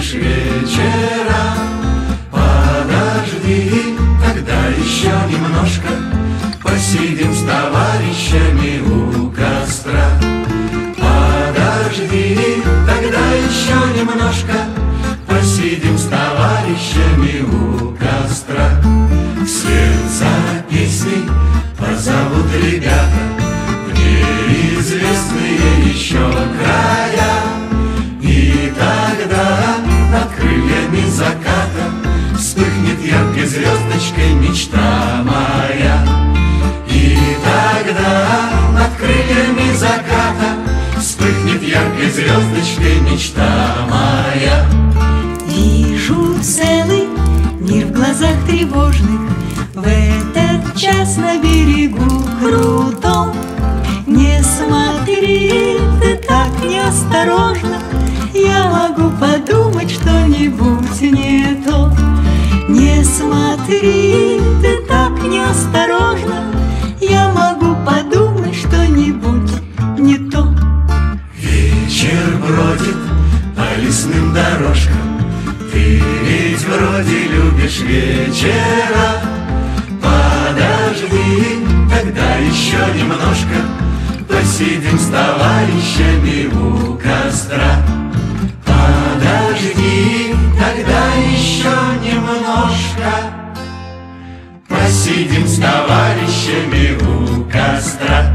любишь вечера. Подожди, тогда еще немножко посидим с товарищами у костра. Подожди, тогда еще немножко посидим с товарищами у костра. Вслед за песней позовут ребята в неизвестные еще края. И тогда над крыльями заката вспыхнет яркой звездочкой мечта моя. И тогда над крыльями заката вспыхнет яркой звездочкой мечта моя. Вижу целый мир в глазах тревожных, в этот час на берегу крутом. Не смотри ты так неосторожно, я могу подумать что-нибудь не то. Не смотри ты так неосторожно, я могу подумать что-нибудь не то. Вечер бродит по лесным дорожкам, ты ведь вроде любишь вечера. Подожди, тогда еще немножко посидим с товарищами у костра. Подожди, тогда еще немножко посидим с товарищами у костра.